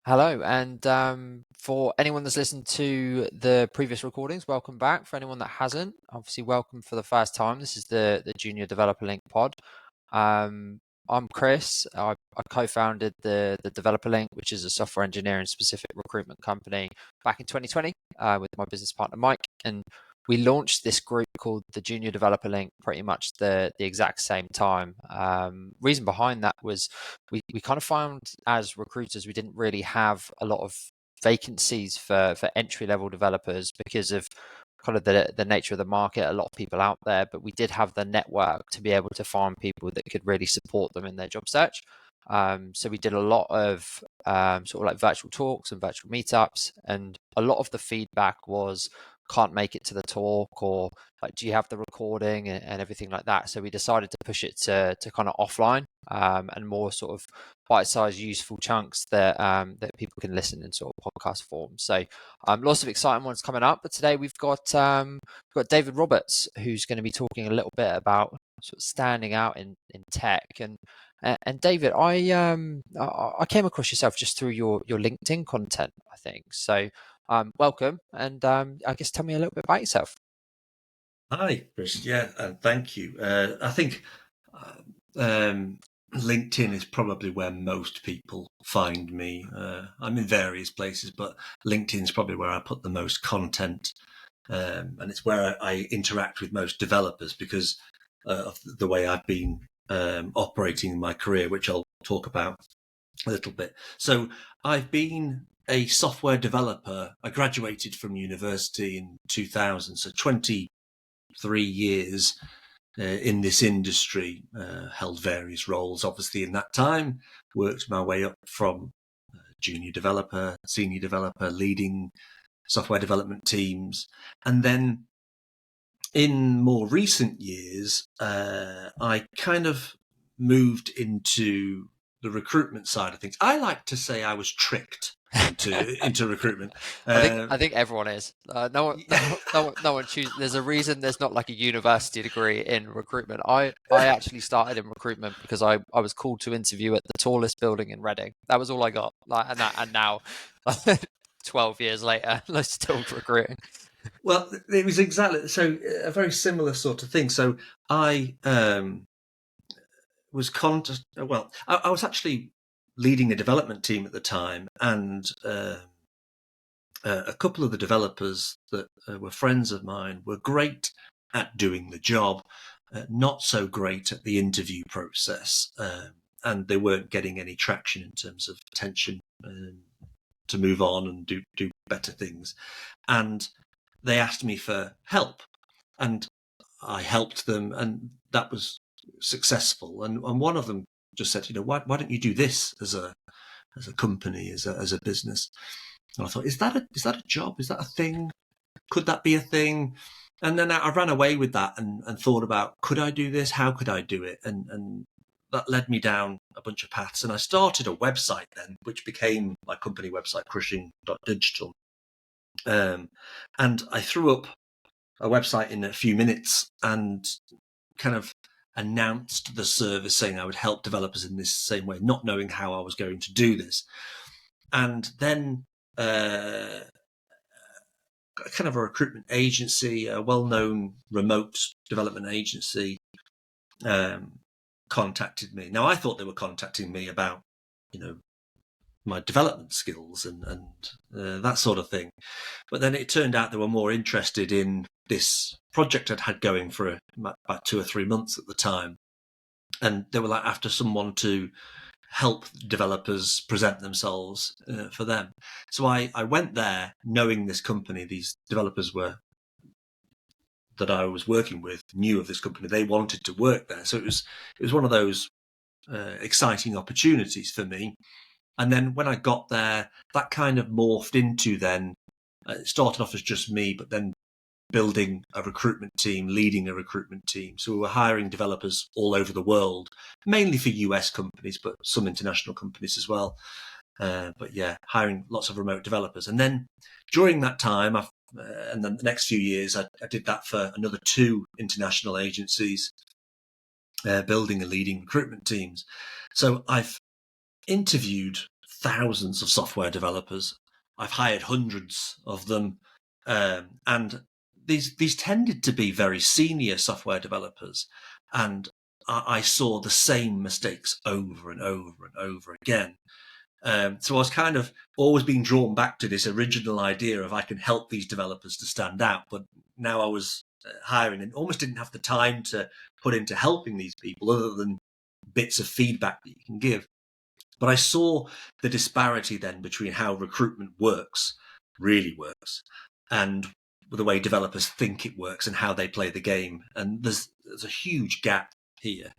Hello, and for anyone that's listened to the previous recordings, welcome back. For anyone that hasn't, obviously welcome for the first time. This is the Junior Developer Link pod. I'm Chris. I co-founded the Developer Link, which is a software engineering specific recruitment company back in 2020 with my business partner Mike, and we launched this group called the Junior Developer Link pretty much the exact same time. Reason behind that was we kind of found as recruiters we didn't really have a lot of vacancies for entry level developers because of kind of the nature of the market, a lot of people out there, but we did have the network to be able to find people that could really support them in their job search. So we did a lot of sort of like virtual talks and virtual meetups, and a lot of the feedback was can't make it to the talk, or like do you have the recording and everything like that. So we decided to push it to kind of offline and more sort of bite-sized useful chunks that that people can listen in sort of podcast form. So lots of exciting ones coming up, but today we've got David Roberts, who's going to be talking a little bit about sort of standing out in tech. And David, I came across yourself just through your LinkedIn content, I think. So welcome, and I guess tell me a little bit about yourself. Hi, Chris. Yeah, and thank you. I think LinkedIn is probably where most people find me. I'm in various places, but LinkedIn is probably where I put the most content, and it's where I interact with most developers because of the way I've been operating in my career, which I'll talk about a little bit. So I've been a software developer. I graduated from university in 2000, so 23 years in this industry, held various roles, obviously, in that time, worked my way up from junior developer, senior developer, leading software development teams. And then in more recent years, I kind of moved into the recruitment side of things. I like to say I was tricked into recruitment. I think everyone is. No one chooses. There's a reason there's not like a university degree in recruitment. I actually started in recruitment because I was called to interview at the tallest building in Reading. That was all I got. Like and now, 12 years later, I'm still recruiting. Well, it was exactly so a very similar sort of thing. So I was I was actually leading a development team at the time, and a couple of the developers that were friends of mine were great at doing the job, not so great at the interview process, and they weren't getting any traction in terms of attention to move on and do better things. And they asked me for help, and I helped them, and that was successful. And one of them just said, why don't you do this as a company, as a business? And I thought, is that a job? Is that a thing? Could that be a thing? And then I ran away with that and thought about, could I do this? How could I do it? And that led me down a bunch of paths. And I started a website then, which became my company website, Crushing.digital. And I threw up a website in a few minutes and kind of announced the service, saying I would help developers in this same way, not knowing how I was going to do this. And then kind of a recruitment agency, a well-known remote development agency, contacted me. Now, I thought they were contacting me about, my development skills and that sort of thing. But then it turned out they were more interested in this project I'd had going for about 2 or 3 months at the time. And they were like after someone to help developers present themselves for them. So I went there knowing this company, these developers that I was working with knew of this company. They wanted to work there. So it was one of those exciting opportunities for me. And then when I got there, that kind of morphed into then, it started off as just me, but then building a recruitment team, leading a recruitment team. So we were hiring developers all over the world, mainly for US companies, but some international companies as well. But yeah, hiring lots of remote developers. And then during that time, and then the next few years, I did that for another 2 international agencies, building and leading recruitment teams. So I've interviewed thousands of software developers. I've hired hundreds of them, and these tended to be very senior software developers, and I saw the same mistakes over and over and over again. So I was kind of always being drawn back to this original idea of I can help these developers to stand out. But now I was hiring and almost didn't have the time to put into helping these people other than bits of feedback that you can give. But I saw the disparity then between how recruitment really works, and the way developers think it works and how they play the game. And there's a huge gap here.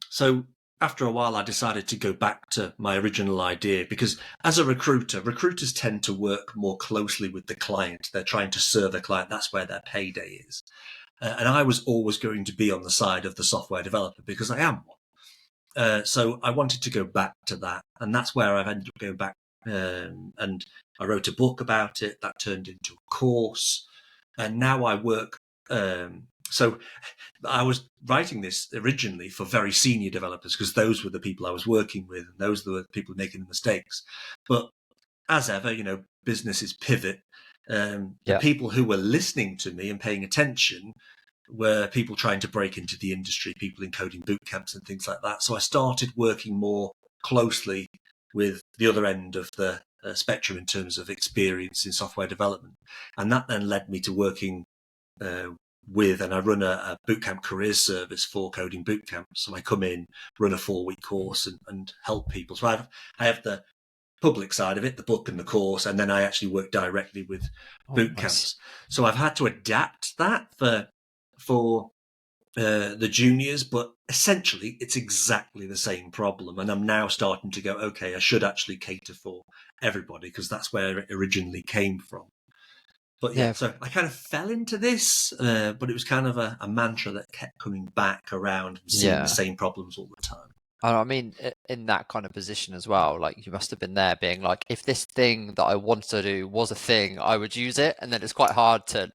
So after a while, I decided to go back to my original idea, because as a recruiter, recruiters tend to work more closely with the client. They're trying to serve the client. That's where their payday is. And I was always going to be on the side of the software developer because I am one. So I wanted to go back to that. And that's where I've ended up going back. And I wrote a book about it that turned into a course. And now I work. So I was writing this originally for very senior developers because those were the people I was working with, and those were the people making the mistakes. But as ever, businesses pivot. The people who were listening to me and paying attention were people trying to break into the industry, people in coding boot camps and things like that. So I started working more closely with the other end of the spectrum in terms of experience in software development. And that then led me to working and I run a bootcamp careers service for coding bootcamp. So I come in, run a 4-week course and help people. So I have the public side of it, the book and the course, and then I actually work directly with bootcamps. Nice. So I've had to adapt that for the juniors, but essentially it's exactly the same problem. And I'm now starting to go, okay, I should actually cater for everybody because that's where it originally came from. But so I kind of fell into this, but it was kind of a mantra that kept coming back around and seeing the same problems all the time. I mean, in that kind of position as well, like you must have been there being like, if this thing that I want to do was a thing, I would use it. And then it's quite hard to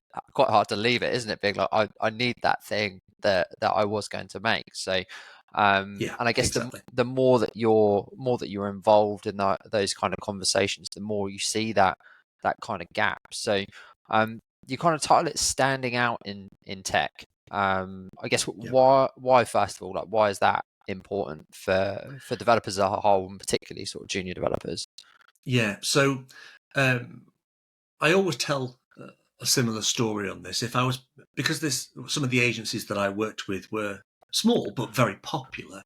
leave it, isn't it? Being like, I need that thing that I was going to make. So, and I guess exactly. the more that you're involved in those kind of conversations, the more you see that kind of gap. So, you kind of title it "Standing Out in Tech." I guess why first of all, like why is that important for developers as a whole, and particularly sort of junior developers? Yeah, so I always tell a similar story on this. Because some of the agencies that I worked with were small but very popular.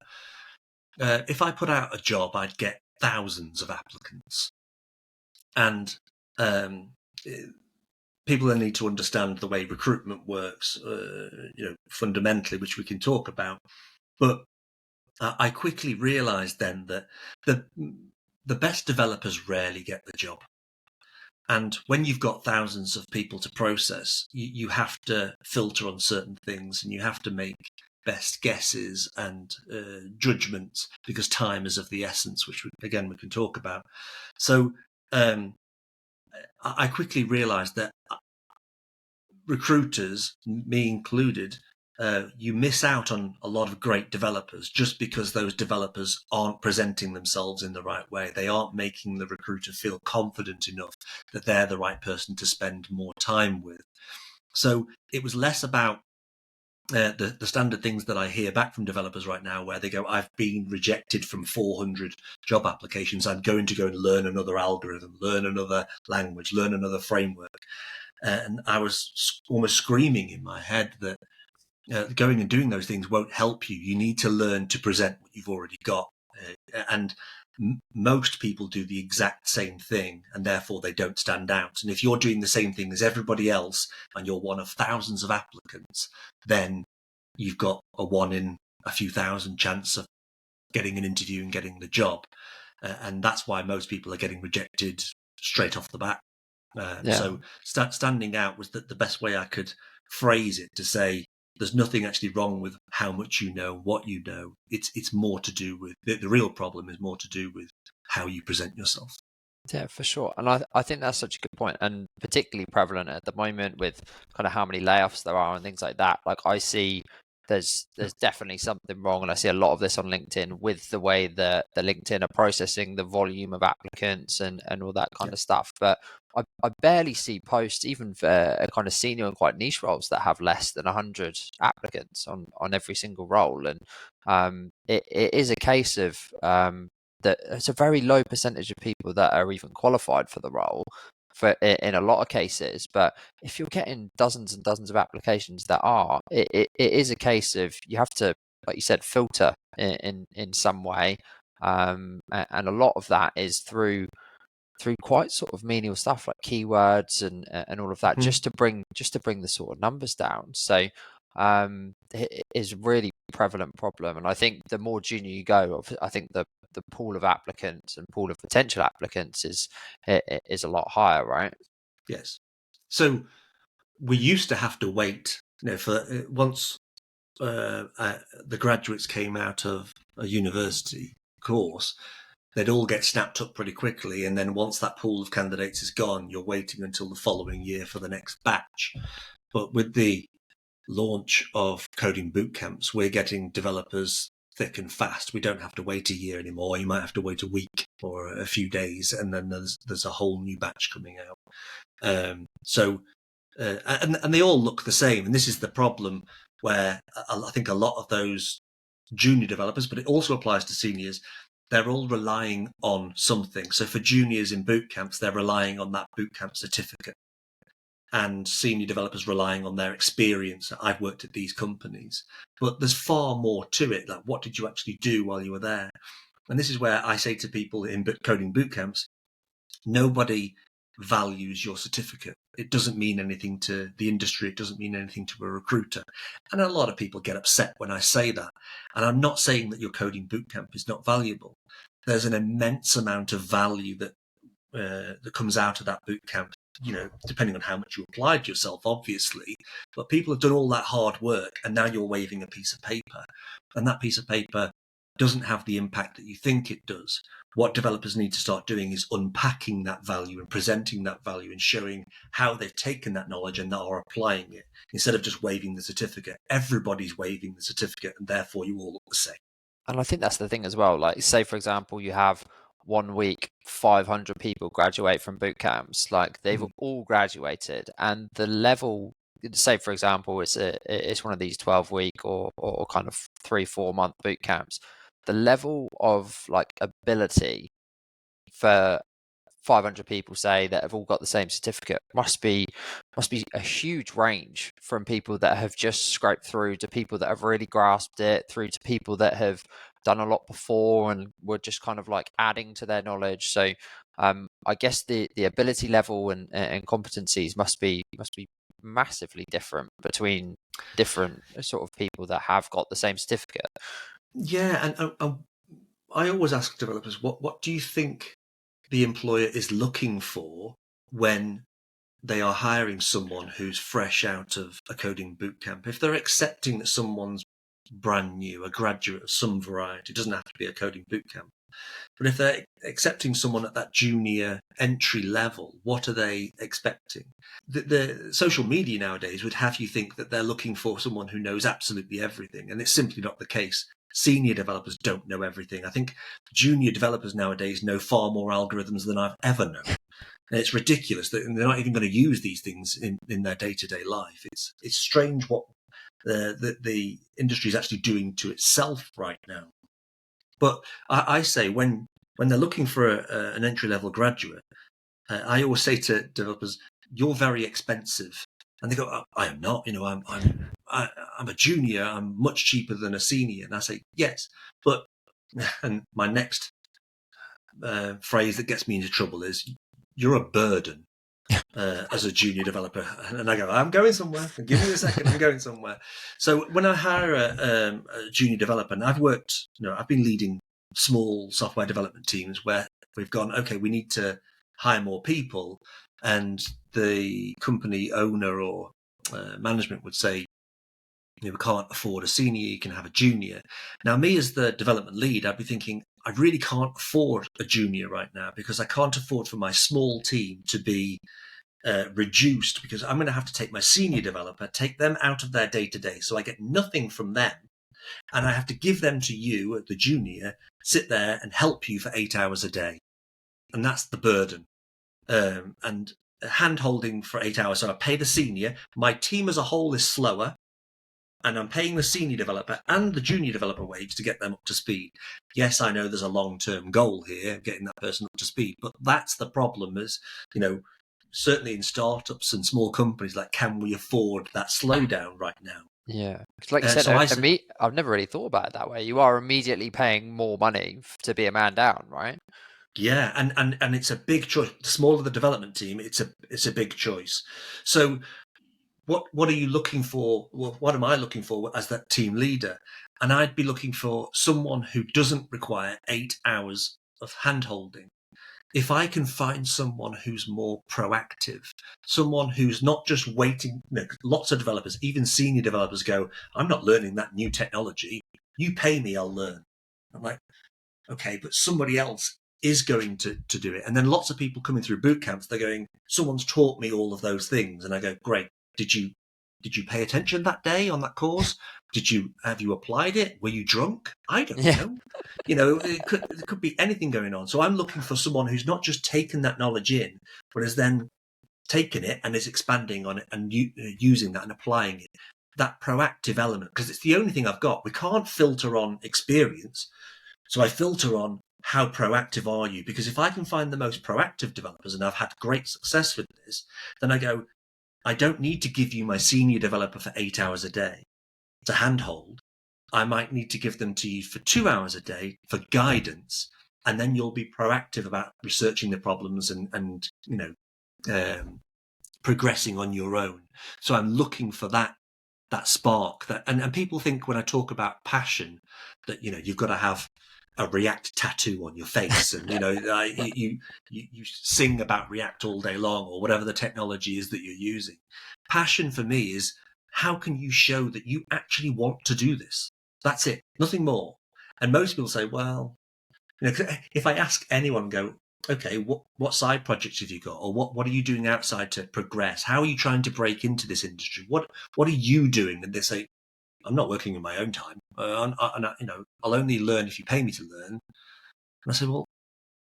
If I put out a job, I'd get thousands of applicants, and people then need to understand the way recruitment works, fundamentally, which we can talk about. But I quickly realized then that the best developers rarely get the job. And when you've got thousands of people to process, you have to filter on certain things, and you have to make best guesses and judgments because time is of the essence, which we can talk about. So I quickly realized that recruiters, me included, you miss out on a lot of great developers just because those developers aren't presenting themselves in the right way. They aren't making the recruiter feel confident enough that they're the right person to spend more time with. So it was less about the standard things that I hear back from developers right now, where they go, I've been rejected from 400 job applications. I'm going to go and learn another algorithm, learn another language, learn another framework. And I was almost screaming in my head that going and doing those things won't help you. You need to learn to present what you've already got. And most people do the exact same thing, and therefore they don't stand out. And if you're doing the same thing as everybody else and you're one of thousands of applicants, then you've got a 1 in a few thousand chance of getting an interview and getting the job. And that's why most people are getting rejected straight off the bat. So standing out was the best way I could phrase it, to say there's nothing actually wrong with how much you know, what you know. It's more to do with the real problem is more to do with how you present yourself. Yeah, for sure. And I think that's such a good point, and particularly prevalent at the moment with kind of how many layoffs there are and things like that. Like I see there's definitely something wrong, and I see a lot of this on LinkedIn with the way that the LinkedIn are processing the volume of applicants and all that kind Yeah. of stuff. But I barely see posts even for a kind of senior and quite niche roles that have less than 100 applicants on every single role, and it is a case of that it's a very low percentage of people that are even qualified for the role for in a lot of cases. But if you're getting dozens and dozens of applications that are, it is a case of you have to, like you said, filter in some way, and a lot of that is through quite sort of menial stuff like keywords and all of that, Mhm. just to bring the sort of numbers down. So it is a really prevalent problem, and I think the more junior you go, I think the pool of applicants and pool of potential applicants is a lot higher, right? Yes. So we used to have to wait, for once the graduates came out of a university course, they'd all get snapped up pretty quickly. And then once that pool of candidates is gone, you're waiting until the following year for the next batch. But with the launch of coding boot camps, we're getting developers thick and fast. We don't have to wait a year anymore. You might have to wait a week or a few days, and then there's a whole new batch coming out. And they all look the same. And this is the problem where I think a lot of those junior developers, but it also applies to seniors, they're all relying on something. So for juniors in boot camps, they're relying on that boot camp certificate, and senior developers relying on their experience. I've worked at these companies, but there's far more to it. Like, what did you actually do while you were there? And this is where I say to people in coding boot camps, nobody values your certificate. It doesn't mean anything to the industry. It doesn't mean anything to a recruiter. And a lot of people get upset when I say that. And I'm not saying that your coding bootcamp is not valuable. There's an immense amount of value that comes out of that bootcamp, depending on how much you applied yourself, obviously. But people have done all that hard work, and now you're waving a piece of paper. And that piece of paper doesn't have the impact that you think it does. What developers need to start doing is unpacking that value and presenting that value and showing how they've taken that knowledge and are applying it, instead of just waving the certificate. Everybody's waving the certificate, and therefore you all look the same. And I think that's the thing as well. Like, say, for example, you have 1 week, 500 people graduate from boot camps. Like, they've all graduated, and the level, say, for example, it's one of these 12-week or kind of 3-4 month boot camps. The level of like ability for 500 people, say, that have all got the same certificate must be a huge range, from people that have just scraped through to people that have really grasped it, through to people that have done a lot before and were just kind of like adding to their knowledge. So I guess the ability level and competencies must be massively different between different sort of people that have got the same certificate. Yeah, and I always ask developers, what do you think the employer is looking for when they are hiring someone who's fresh out of a coding bootcamp? If they're accepting that someone's brand new, a graduate of some variety, it doesn't have to be a coding bootcamp, but if they're accepting someone at that junior entry level, what are they expecting? The social media nowadays would have you think that they're looking for someone who knows absolutely everything, and it's simply not the case. Senior developers don't know everything. I think junior developers nowadays know far more algorithms than I've ever known. And it's ridiculous that they're not even going to use these things in their day-to-day life. It's strange what the industry is actually doing to itself right now. But I say when they're looking for an entry-level graduate, I always say to developers, "You're very expensive," and they go, oh, "I am not. I'm a junior. I'm much cheaper than a senior." And I say, "Yes, but," and my next phrase that gets me into trouble is, "You're a burden." As a junior developer, and I go, "I'm going somewhere. Give me a second. I'm going somewhere." So when I hire a junior developer, and I've been leading small software development teams where we've gone, okay, we need to hire more people, and the company owner or management would say, we can't afford a senior, you can have a junior. Now, me as the development lead, I'd be thinking, I really can't afford a junior right now, because I can't afford for my small team to be reduced because I'm going to have to take my senior developer, take them out of their day-to-day. So I get nothing from them. And I have to give them to you, the junior, sit there and help you for 8 hours a day. And that's the burden. And hand-holding for 8 hours. So I pay the senior. My team as a whole is slower. And I'm paying the senior developer and the junior developer wage to get them up to speed. Yes, I know there's a long-term goal here, getting that person up to speed. But that's the problem is, certainly in startups and small companies, like, can we afford that slowdown right now? Yeah, because like you said, I've never really thought about it that way. You are immediately paying more money to be a man down, right? Yeah, and it's a big choice. The smaller the development team, it's a big choice. So what are you looking for? Well, what am I looking for as that team leader? And I'd be looking for someone who doesn't require 8 hours of hand-holding. If I can find someone who's more proactive, someone who's not just waiting, lots of developers, even senior developers go, I'm not learning that new technology. You pay me, I'll learn. I'm like, okay, but somebody else is going to do it. And then lots of people coming through boot camps, they're going, someone's taught me all of those things. And I go, great. Did you pay attention that day on that course? Have you applied it? Were you drunk? I don't know. It could be anything going on. So I'm looking for someone who's not just taken that knowledge in, but has then taken it and is expanding on it and using that and applying it. That proactive element, because it's the only thing I've got. We can't filter on experience. So I filter on how proactive are you? Because if I can find the most proactive developers, and I've had great success with this, then I go, I don't need to give you my senior developer for 8 hours a day to handhold. I might need to give them to you for 2 hours a day for guidance, and then you'll be proactive about researching the problems and progressing on your own. So I'm looking for that spark. And people think when I talk about passion that you've got to have a React tattoo on your face, and you sing about React all day long, or whatever the technology is that you're using. Passion for me is, how can you show that you actually want to do this? That's it, nothing more. And most people say, well, if I ask anyone, go, okay, what side projects have you got, or what are you doing outside to progress? How are you trying to break into this industry? What are you doing? And they say, I'm not working in my own time. I'll only learn if you pay me to learn. And I said, well,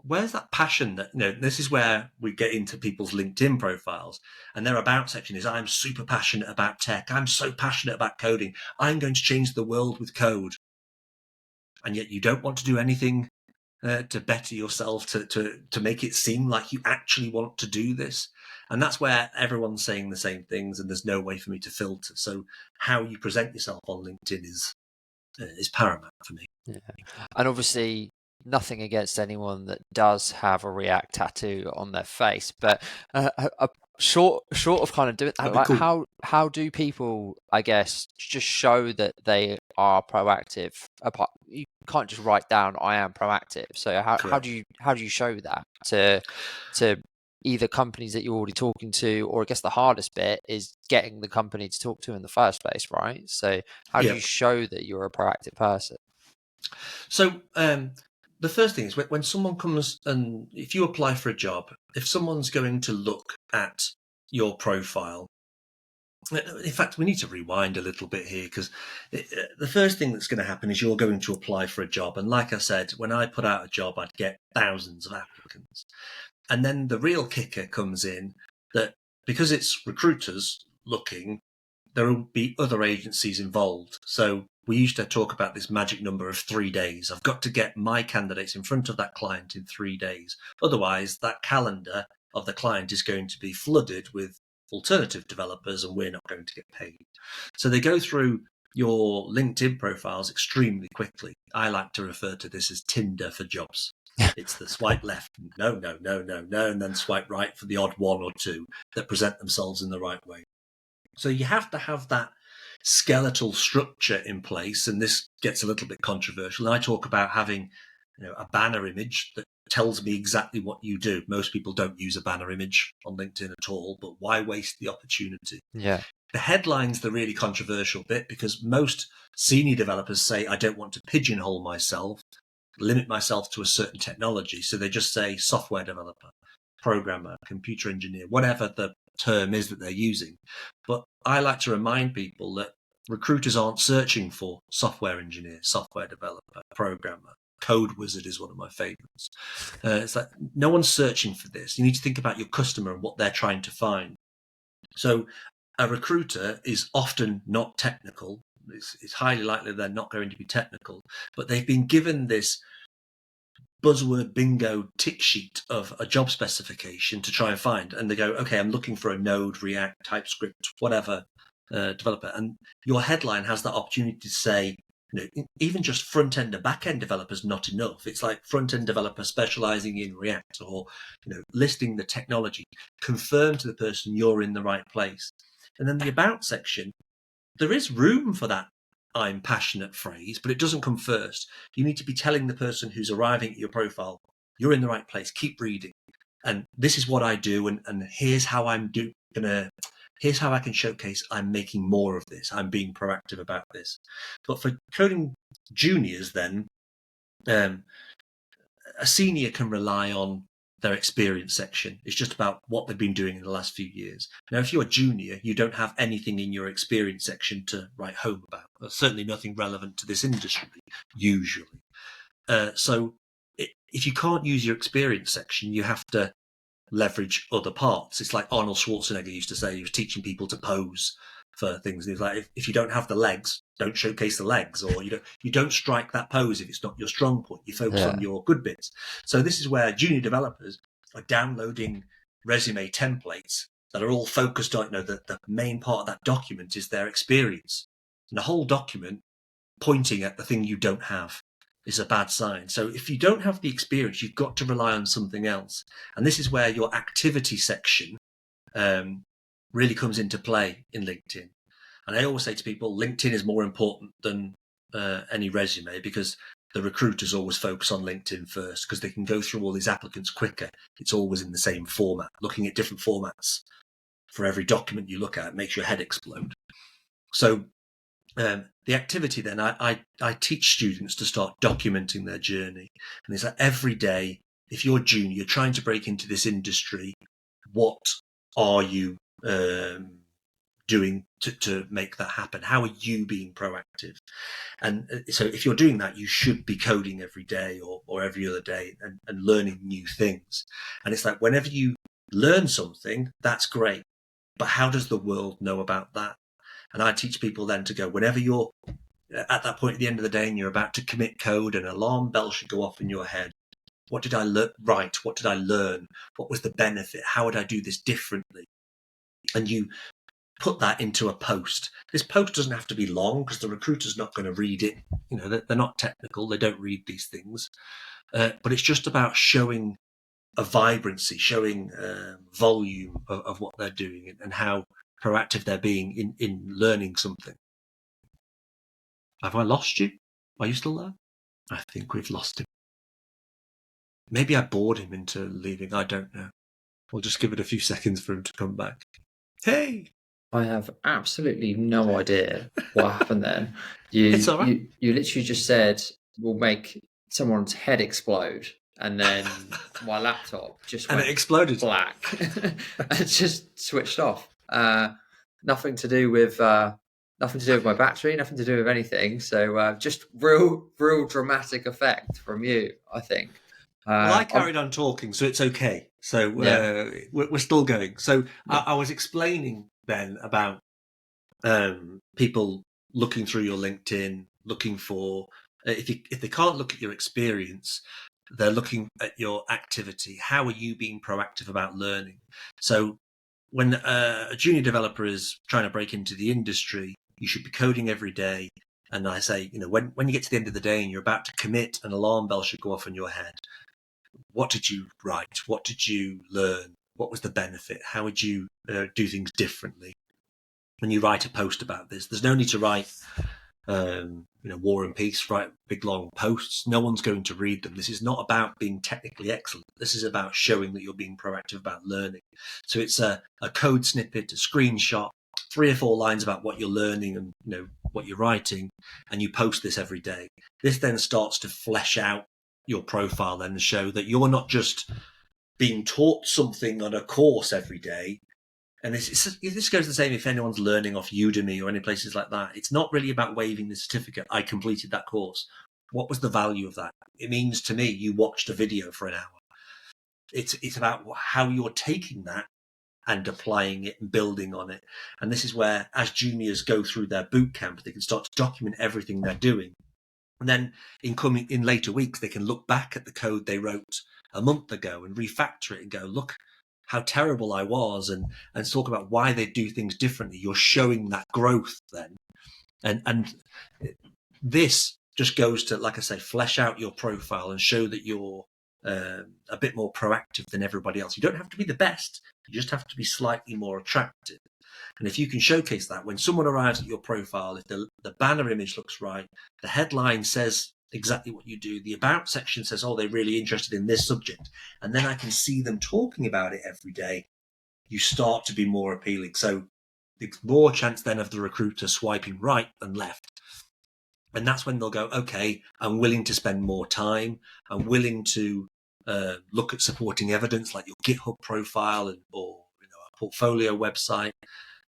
where's that passion that, this is where we get into people's LinkedIn profiles, and their about section is, I'm super passionate about tech. I'm so passionate about coding. I'm going to change the world with code. And yet you don't want to do anything to better yourself, to make it seem like you actually want to do this. And that's where everyone's saying the same things, and there's no way for me to filter. So how you present yourself on LinkedIn is paramount for me. Yeah. And obviously, nothing against anyone that does have a React tattoo on their face, but short of kind of doing that, like, cool. How do people, I guess, just show that they are proactive? You can't just write down I am proactive. So how do you show that to either companies that you're already talking to, or I guess the hardest bit is getting the company to talk to in the first place, right? So how do you show that you're a proactive person? So the first thing is, when someone comes, and if you apply for a job, if someone's going to look at your profile, in fact, we need to rewind a little bit here, because the first thing that's going to happen is you're going to apply for a job. And like I said, when I put out a job, I'd get thousands of applicants. And then the real kicker comes in, that because it's recruiters looking, there will be other agencies involved. So we used to talk about this magic number of 3 days. I've got to get my candidates in front of that client in 3 days. Otherwise, that calendar of the client is going to be flooded with alternative developers, and we're not going to get paid. So they go through your LinkedIn profiles extremely quickly. I like to refer to this as Tinder for jobs. It's the swipe left, no, and then swipe right for the odd one or two that present themselves in the right way. So you have to have that skeletal structure in place, and this gets a little bit controversial. And I talk about having a banner image that tells me exactly what you do. Most people don't use a banner image on LinkedIn at all, but why waste the opportunity? Yeah. The headline's the really controversial bit, because most senior developers say, I don't want to pigeonhole myself, limit myself to a certain technology. So they just say software developer, programmer, computer engineer, whatever the term is that they're using. But I like to remind people that recruiters aren't searching for software engineer, software developer, programmer. Code wizard is one of my favorites. It's like no one's searching for this. You need to think about your customer and what they're trying to find. So a recruiter is often not technical. It's highly likely they're not going to be technical, but they've been given this buzzword bingo tick sheet of a job specification to try and find. And they go, okay, I'm looking for a Node, React, TypeScript, whatever developer. And your headline has that opportunity to say, even just front-end or back-end developers not enough. It's like front-end developer specializing in React, or listing the technology. Confirm to the person you're in the right place. And then the about section, there is room for that I'm passionate phrase, but it doesn't come first. You need to be telling the person who's arriving at your profile, you're in the right place, keep reading. And this is what I do, and here's how here's how I can showcase I'm making more of this. I'm being proactive about this. But for coding juniors then, a senior can rely on their experience section. It's just about what they've been doing in the last few years. Now, if you're a junior, you don't have anything in your experience section to write home about. There's certainly nothing relevant to this industry, usually. So if you can't use your experience section, you have to leverage other parts. It's like Arnold Schwarzenegger used to say, he was teaching people to pose for things. He was like, if you don't have the legs, don't showcase the legs, or you don't strike that pose if it's not your strong point. You focus on your good bits. So this is where junior developers are downloading resume templates that are all focused on, the main part of that document is their experience. And the whole document pointing at the thing you don't have is a bad sign. So if you don't have the experience, you've got to rely on something else. And this is where your activity section really comes into play in LinkedIn. And I always say to people, LinkedIn is more important than any resume, because the recruiters always focus on LinkedIn first, because they can go through all these applicants quicker. It's always in the same format. Looking at different formats for every document you look at makes your head explode. So the activity then, I teach students to start documenting their journey. And it's like every day, if you're junior, you're trying to break into this industry, what are you doing to make that happen? How are you being proactive? And so if you're doing that, you should be coding every day or every other day and learning new things. And it's like, whenever you learn something, that's great. But how does the world know about that? And I teach people then to go, whenever you're at that point at the end of the day and you're about to commit code, an alarm bell should go off in your head. What did I write? What did I learn? What was the benefit? How would I do this differently? And you put that into a post. This post doesn't have to be long, because the recruiter's not going to read it. They're not technical. They don't read these things. But it's just about showing a vibrancy, showing volume of what they're doing and how proactive they're being in learning something. Have I lost you? Are you still there? I think we've lost him. Maybe I bored him into leaving. I don't know. We'll just give it a few seconds for him to come back. Hey! I have absolutely no idea what happened then. You literally just said, we'll make someone's head explode. And then my laptop just went and it exploded black and just switched off. Nothing to do with my battery, nothing to do with anything. So just real dramatic effect from you, I think. Well, I carried on talking, so it's okay. So we're still going. So I was explaining then about people looking through your LinkedIn, looking for if they can't look at your experience, they're looking at your activity. How are you being proactive about learning? So when a junior developer is trying to break into the industry, you should be coding every day. And I say, when you get to the end of the day and you're about to commit, an alarm bell should go off in your head. What did you write? What did you learn? What was the benefit? How would you do things differently? When you write a post about this, there's no need to write War and Peace, write big long posts. No one's going to read them. This is not about being technically excellent. This is about showing that you're being proactive about learning. So it's a code snippet, a screenshot, 3 or 4 lines about what you're learning and what you're writing, and you post this every day. This then starts to flesh out your profile then and show that you're not just being taught something on a course every day. And this goes the same if anyone's learning off Udemy or any places like that. It's not really about waving the certificate. I completed that course. What was the value of that? It means to me you watched a video for an hour. It's about how you're taking that and applying it and building on it. And this is where, as juniors go through their boot camp, they can start to document everything they're doing. And then in later weeks, they can look back at the code they wrote a month ago and refactor it and go, look how terrible I was, and talk about why they do things differently. You're showing that growth then. And this just goes to, like I say, flesh out your profile and show that you're a bit more proactive than everybody else. You don't have to be the best. You just have to be slightly more attractive. And if you can showcase that when someone arrives at your profile, if the banner image looks right, the headline says exactly what you do, the about section says, oh, they're really interested in this subject, and then I can see them talking about it every day, you start to be more appealing. So there's more chance then of the recruiter swiping right than left. And that's when they'll go, okay, I'm willing to spend more time. I'm willing to look at supporting evidence like your GitHub profile or a portfolio website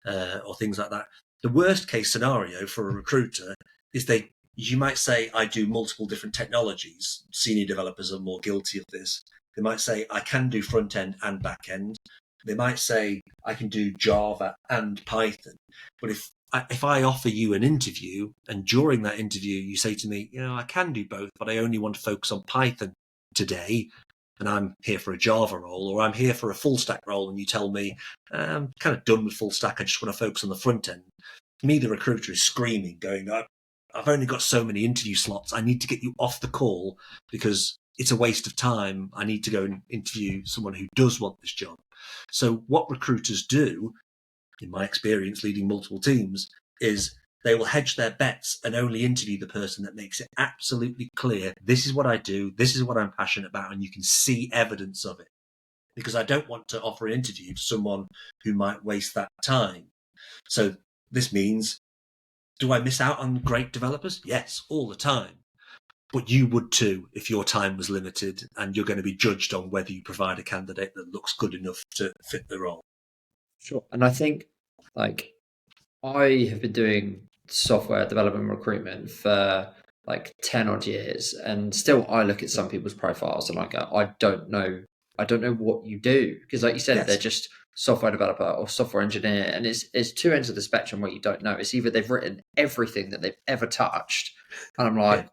or things like that. The worst case scenario for a recruiter is you might say, I do multiple different technologies. Senior developers are more guilty of this. They might say, I can do front end and back end. They might say, I can do Java and Python. But if I offer you an interview and during that interview you say to me, I can do both, but I only want to focus on Python today, and I'm here for a Java role, or I'm here for a full stack role, and you tell me, I'm kind of done with full stack, I just want to focus on the front end. Me, the recruiter, is screaming, going, I've only got so many interview slots. I need to get you off the call because it's a waste of time. I need to go and interview someone who does want this job. So what recruiters do, in my experience leading multiple teams, is they will hedge their bets and only interview the person that makes it absolutely clear, this is what I do, this is what I'm passionate about, and you can see evidence of it. Because I don't want to offer an interview to someone who might waste that time. So this means, do I miss out on great developers? Yes, all the time. But you would too if your time was limited and you're going to be judged on whether you provide a candidate that looks good enough to fit the role. Sure. And I think, like, I have been doing software development recruitment for like 10 odd years, and still I look at some people's profiles and I go, I don't know what you do, because like you said, they're just software developer or software engineer, and it's two ends of the spectrum where you don't know. It's either they've written everything that they've ever touched, and I'm like,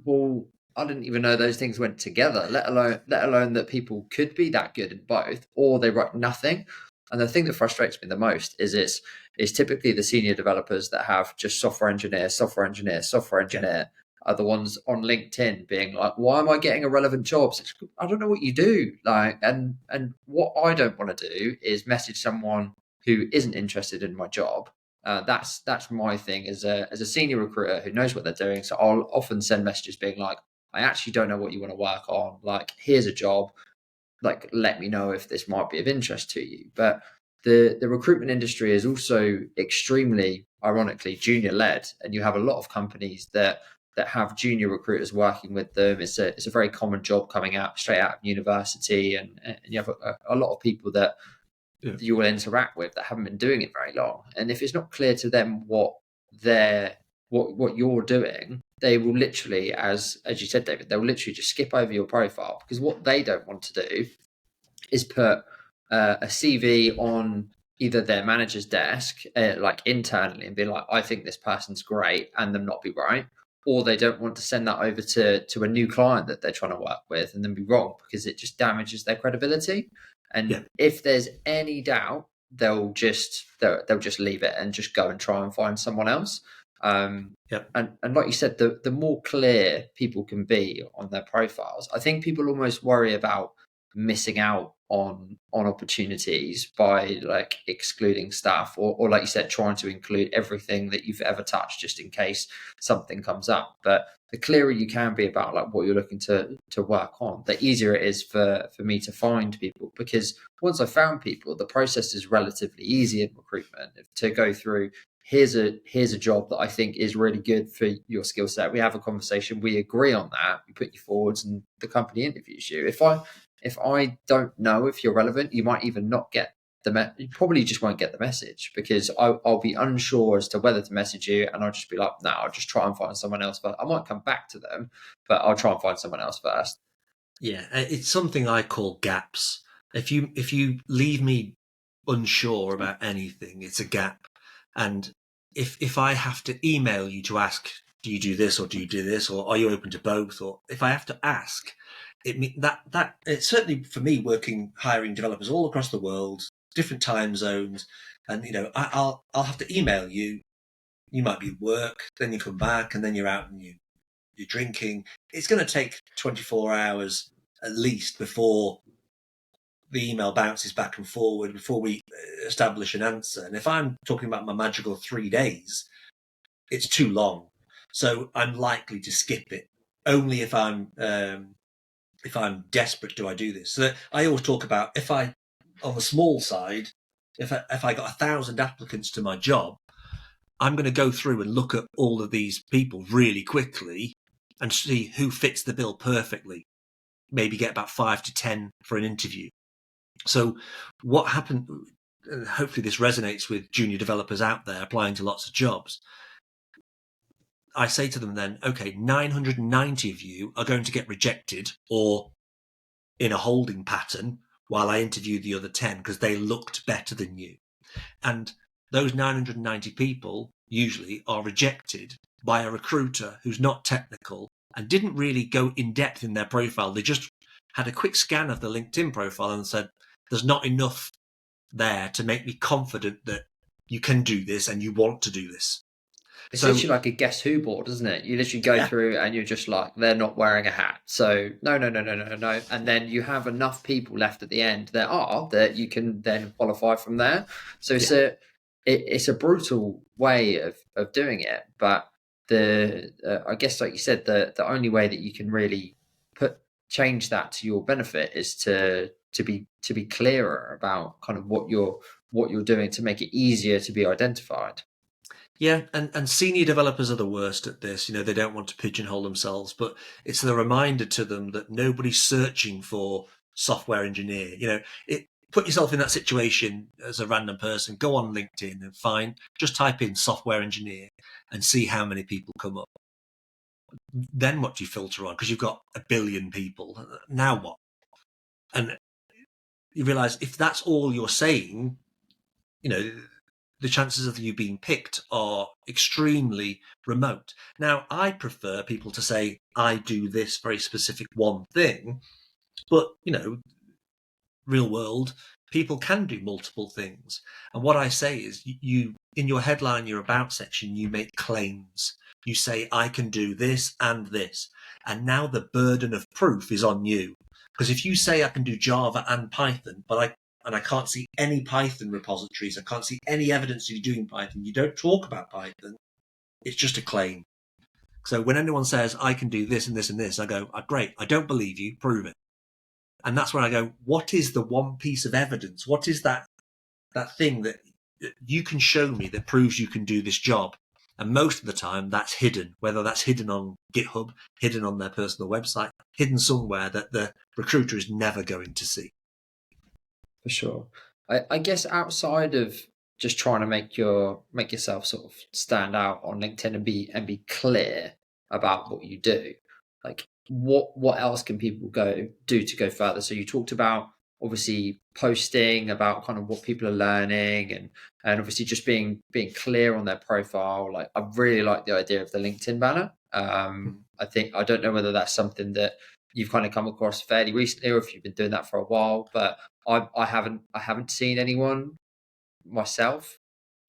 well, I didn't even know those things went together, let alone that people could be that good at both, or they write nothing. And the thing that frustrates me the most is it's typically the senior developers that have just software engineer are the ones on LinkedIn being like, why am I getting irrelevant jobs? I don't know what you do. Like, and what I don't want to do is message someone who isn't interested in my job. That's my thing as a senior recruiter who knows what they're doing. So I'll often send messages being like, I actually don't know what you want to work on. Like, here's a job. Like, let me know if this might be of interest to you. But the recruitment industry is also extremely, ironically, junior led, and you have a lot of companies that have junior recruiters working with them. It's a very common job coming out straight out of university, and you have a lot of people that you will interact with that haven't been doing it very long. And if it's not clear to them what you're doing, they will literally, as you said, David, they'll literally just skip over your profile, because what they don't want to do is put a CV on either their manager's desk, like internally, and be like, I think this person's great, and them not be right. Or they don't want to send that over to a new client that they're trying to work with and then be wrong, because it just damages their credibility. And if there's any doubt, they'll just leave it and just go and try and find someone else. And like you said, the more clear people can be on their profiles, I think people almost worry about missing out on opportunities by like excluding stuff, or like you said, trying to include everything that you've ever touched just in case something comes up. But the clearer you can be about like what you're looking to work on, the easier it is for me to find people, because once I found people, the process is relatively easy in recruitment to go through. Here's a job that I think is really good for your skill set. We have a conversation, we agree on that, we put you forwards, and the company interviews you. If I don't know if you're relevant, you might even not get you probably just won't get the message, because I'll be unsure as to whether to message you, and I'll just be like, no, I'll just try and find someone else first. I might come back to them, but I'll try and find someone else first. Yeah, it's something I call gaps. If you leave me unsure about anything, it's a gap. And if I have to email you to ask, do you do this or do you do this, or are you open to both, or if I have to ask, that it's certainly for me, hiring developers all across the world, different time zones, and I'll have to email you. You might be at work, then you come back, and then you're out and you're drinking. It's going to take 24 hours at least before the email bounces back and forward, before we establish an answer. And if I'm talking about my magical 3 days, it's too long. So I'm likely to skip it. Only if I'm desperate do I do this. So I always talk about, on the small side, if I got 1,000 applicants to my job, I'm going to go through and look at all of these people really quickly and see who fits the bill perfectly. Maybe get about 5 to 10 for an interview. So what happened, hopefully this resonates with junior developers out there applying to lots of jobs. I say to them then, okay, 990 of you are going to get rejected or in a holding pattern while I interview the other 10 because they looked better than you. And those 990 people usually are rejected by a recruiter who's not technical and didn't really go in depth in their profile. They just had a quick scan of the LinkedIn profile and said, there's not enough there to make me confident that you can do this and you want to do this. It's literally like a Guess Who board, isn't it? You literally go through and you're just like, they're not wearing a hat. So no. And then you have enough people left at the end that you can then qualify from there. So it's a brutal way of doing it. But I guess, like you said, the only way that you can really change that to your benefit is to be clearer about kind of what you're doing to make it easier to be identified. Yeah, and senior developers are the worst at this. They don't want to pigeonhole themselves, but it's the reminder to them that nobody's searching for software engineer. Put yourself in that situation as a random person. Go on LinkedIn and just type in software engineer and see how many people come up. Then what do you filter on? Because you've got 1 billion people. Now what? And you realize if that's all you're saying, the chances of you being picked are extremely remote. Now, I prefer people to say, I do this very specific one thing, but, real world, people can do multiple things. And what I say is you in your headline, your about section, you make claims. You say, I can do this and this. And now the burden of proof is on you. Because if you say I can do Java and Python, but I can't see any Python repositories, I can't see any evidence you're doing Python, you don't talk about Python, it's just a claim. So when anyone says, I can do this and this and this, I go, great, I don't believe you, prove it. And that's when I go, what is the one piece of evidence? What is that thing that you can show me that proves you can do this job? And most of the time that's hidden, whether that's hidden on GitHub, hidden on their personal website, hidden somewhere that the recruiter is never going to see. For sure. I guess outside of just trying to make yourself sort of stand out on LinkedIn and be clear about what you do, like what else can people do to go further? So you talked about obviously posting about kind of what people are learning and obviously just being clear on their profile. Like I really like the idea of the LinkedIn banner. I don't know whether that's something that you've kind of come across fairly recently or if you've been doing that for a while, but I haven't seen anyone myself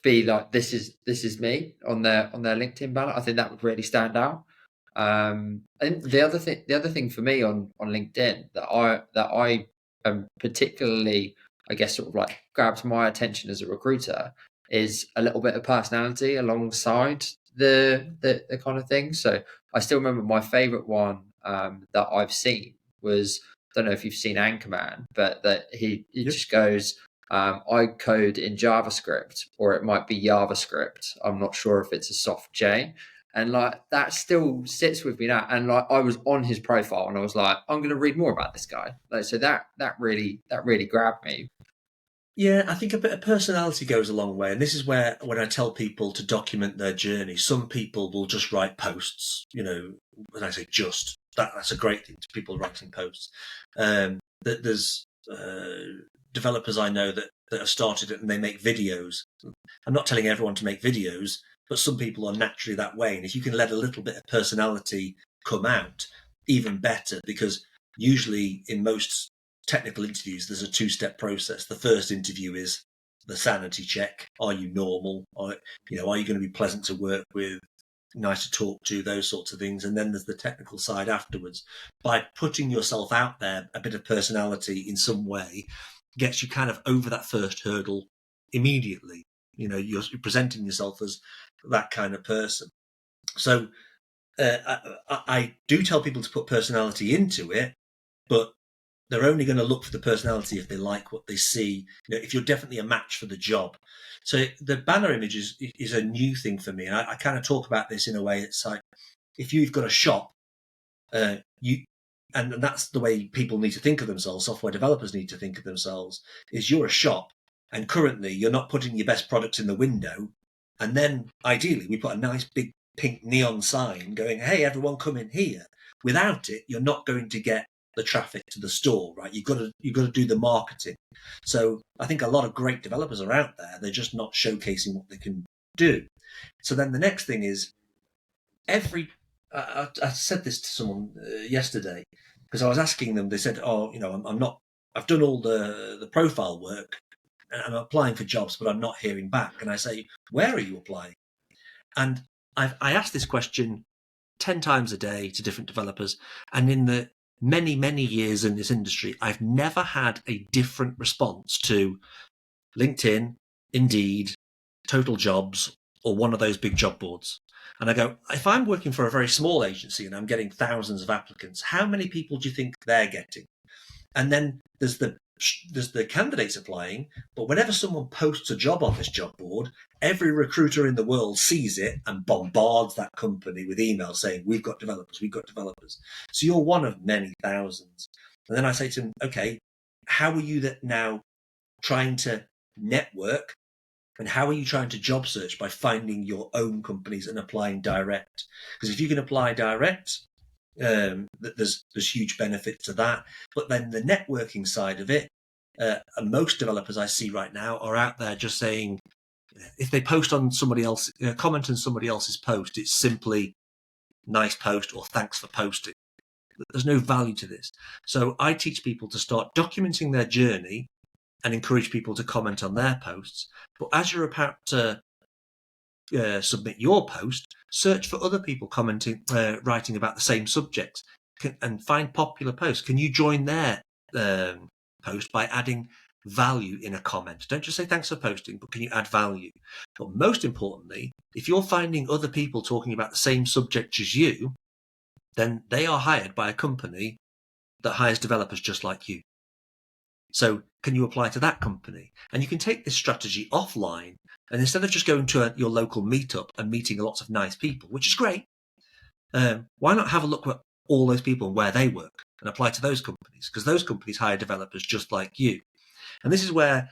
be like, this is me on their LinkedIn banner. I think that would really stand out. And the other thing for me on LinkedIn that I am particularly, I guess, sort of like grabs my attention as a recruiter is a little bit of personality alongside the kind of thing. So I still remember my favorite one that I've seen was, I don't know if you've seen Anchorman, but that he just goes, I code in JavaScript, or it might be JavaScript. I'm not sure if it's a soft J. And like that still sits with me now. And like I was on his profile and I was like, I'm going to read more about this guy. Like, so that really grabbed me. Yeah, I think a bit of personality goes a long way. And this is where, when I tell people to document their journey, some people will just write posts, when I say just, that's a great thing to people writing posts. There's developers I know that have started it and they make videos. I'm not telling everyone to make videos, but some people are naturally that way. And if you can let a little bit of personality come out, even better, because usually in most technical interviews, there's a two-step process. The first interview is the sanity check. Are you normal? Are you going to be pleasant to work with, nice to talk to, those sorts of things? And then there's the technical side afterwards. By putting yourself out there, a bit of personality in some way gets you kind of over that first hurdle immediately. You're presenting yourself as that kind of person. So I do tell people to put personality into it, but they're only going to look for the personality if they like what they see, if you're definitely a match for the job. So the banner image is a new thing for me. And I kind of talk about this in a way. It's like, if you've got a shop, and that's the way people need to think of themselves, software developers need to think of themselves, is you're a shop, and currently you're not putting your best products in the window. And then ideally we put a nice big pink neon sign going, hey, everyone come in here. Without it, you're not going to get the traffic to the store, right? You've got to do the marketing. So I think a lot of great developers are out there. They're just not showcasing what they can do. So then the next thing is I said this to someone yesterday, because I was asking them, they said, I've done all the profile work and I'm applying for jobs, but I'm not hearing back. And I say, where are you applying? And I ask this question 10 times a day to different developers. And in the many, many years in this industry, I've never had a different response to LinkedIn, Indeed, Total Jobs, or one of those big job boards. And I go, if I'm working for a very small agency and I'm getting thousands of applicants, how many people do you think they're getting? And then there's the candidates applying, but whenever someone posts a job on this job board, every recruiter in the world sees it and bombards that company with emails saying, we've got developers. So you're one of many thousands. And then I say to them, okay, how are you now trying to network, and how are you trying to job search by finding your own companies and applying direct? Because if you can apply direct, there's huge benefit to that. But then the networking side of it, most developers I see right now are out there just saying, if they post on somebody else, comment on somebody else's post, it's simply nice post or thanks for posting. There's no value to this. So I teach people to start documenting their journey and encourage people to comment on their posts. But as you're about to submit your post, search for other people commenting, writing about the same subject, and find popular posts. Can you join their post by adding value in a comment? Don't just say thanks for posting, but can you add value? But most importantly, if you're finding other people talking about the same subject as you, then they are hired by a company that hires developers just like you. So can you apply to that company? And you can take this strategy offline, and instead of just going to your local meetup and meeting lots of nice people, which is great, why not have a look at all those people and where they work and apply to those companies? Because those companies hire developers just like you. And this is where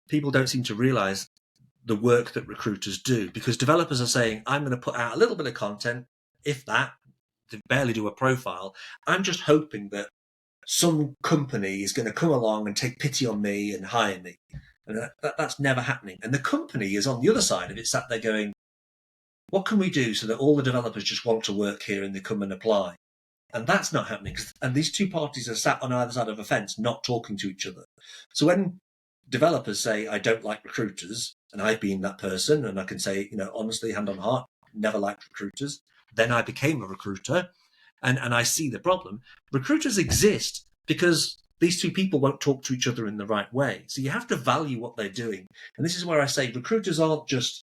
people don't seem to realize the work that recruiters do, because developers are saying, I'm going to put out a little bit of content, if that, to barely do a profile. I'm just hoping that some company is going to come along and take pity on me and hire me. And that's never happening. And the company is on the other side of it, sat there going, what can we do so that all the developers just want to work here and they come and apply? And that's not happening. And these two parties are sat on either side of a fence, not talking to each other. So when developers say, I don't like recruiters, and I've been that person, and I can say, honestly, hand on heart, never liked recruiters. Then I became a recruiter, and I see the problem. Recruiters exist because these two people won't talk to each other in the right way. So you have to value what they're doing. And this is where I say recruiters aren't just